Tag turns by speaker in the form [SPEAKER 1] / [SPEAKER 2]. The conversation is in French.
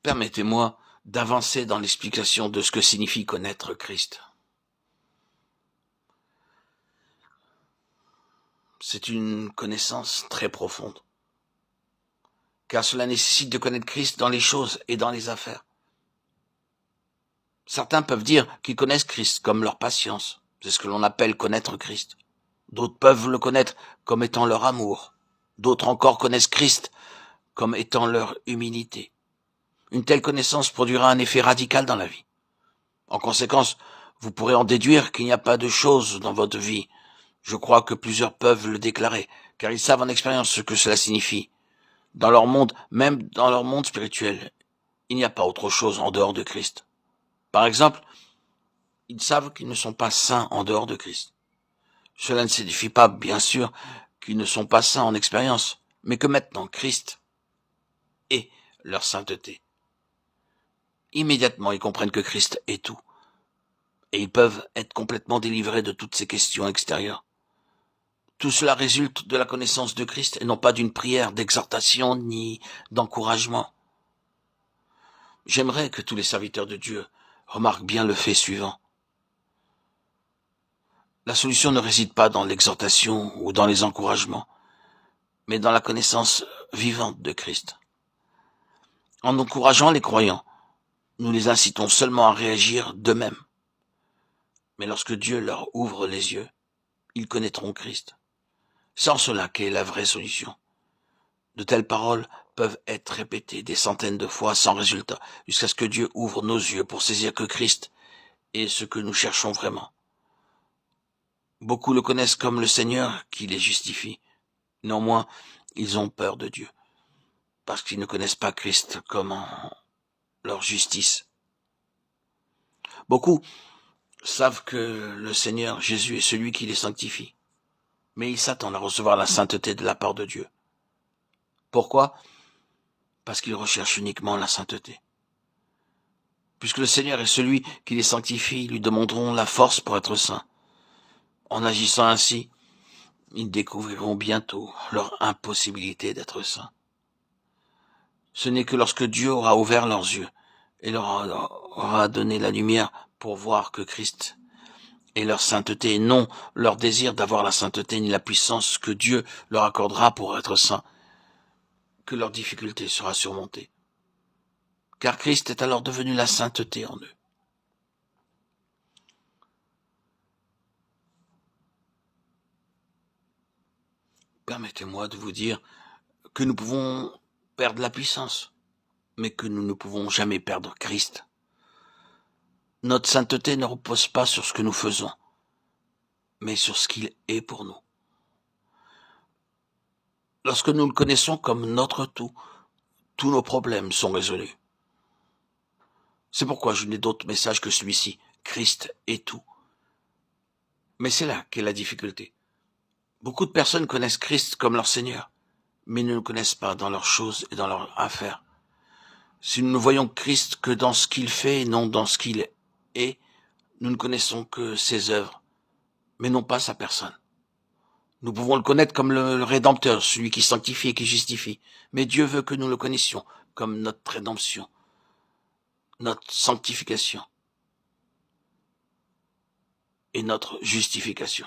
[SPEAKER 1] Permettez-moi d'avancer dans l'explication de ce que signifie connaître Christ. C'est une connaissance très profonde, car cela nécessite de connaître Christ dans les choses et dans les affaires. Certains peuvent dire qu'ils connaissent Christ comme leur patience, c'est ce que l'on appelle connaître Christ. D'autres peuvent le connaître comme étant leur amour. D'autres encore connaissent Christ comme étant leur humilité. Une telle connaissance produira un effet radical dans la vie. En conséquence, vous pourrez en déduire qu'il n'y a pas de choses dans votre vie. Je crois que plusieurs peuvent le déclarer, car ils savent en expérience ce que cela signifie. Dans leur monde, même dans leur monde spirituel, il n'y a pas autre chose en dehors de Christ. Par exemple, ils savent qu'ils ne sont pas saints en dehors de Christ. Cela ne signifie pas, bien sûr, qu'ils ne sont pas saints en expérience, mais que maintenant Christ est leur sainteté. Immédiatement, ils comprennent que Christ est tout, et ils peuvent être complètement délivrés de toutes ces questions extérieures. Tout cela résulte de la connaissance de Christ et non pas d'une prière d'exhortation ni d'encouragement. J'aimerais que tous les serviteurs de Dieu remarquent bien le fait suivant. La solution ne réside pas dans l'exhortation ou dans les encouragements, mais dans la connaissance vivante de Christ. En encourageant les croyants, nous les incitons seulement à réagir d'eux-mêmes. Mais lorsque Dieu leur ouvre les yeux, ils connaîtront Christ. C'est en cela qu'est la vraie solution. De telles paroles peuvent être répétées des centaines de fois sans résultat, jusqu'à ce que Dieu ouvre nos yeux pour saisir que Christ est ce que nous cherchons vraiment. Beaucoup le connaissent comme le Seigneur qui les justifie. Néanmoins, ils ont peur de Dieu, parce qu'ils ne connaissent pas Christ comme leur justice. Beaucoup savent que le Seigneur Jésus est celui qui les sanctifie, mais ils s'attendent à recevoir la sainteté de la part de Dieu. Pourquoi ? Parce qu'ils recherchent uniquement la sainteté. Puisque le Seigneur est celui qui les sanctifie, ils lui demanderont la force pour être saints. En agissant ainsi, ils découvriront bientôt leur impossibilité d'être saints. Ce n'est que lorsque Dieu aura ouvert leurs yeux et leur aura donné la lumière pour voir que Christ est leur sainteté et non leur désir d'avoir la sainteté ni la puissance que Dieu leur accordera pour être saints, que leur difficulté sera surmontée. Car Christ est alors devenu la sainteté en eux. Permettez-moi de vous dire que nous pouvons perdre la puissance, mais que nous ne pouvons jamais perdre Christ. Notre sainteté ne repose pas sur ce que nous faisons, mais sur ce qu'il est pour nous. Lorsque nous le connaissons comme notre tout, tous nos problèmes sont résolus. C'est pourquoi je n'ai d'autre message que celui-ci. Christ est tout. Mais c'est là qu'est la difficulté. Beaucoup de personnes connaissent Christ comme leur Seigneur, mais ne le connaissent pas dans leurs choses et dans leurs affaires. Si nous ne voyons Christ que dans ce qu'il fait et non dans ce qu'il est, nous ne connaissons que ses œuvres, mais non pas sa personne. Nous pouvons le connaître comme le Rédempteur, celui qui sanctifie et qui justifie, mais Dieu veut que nous le connaissions comme notre rédemption, notre sanctification et notre justification.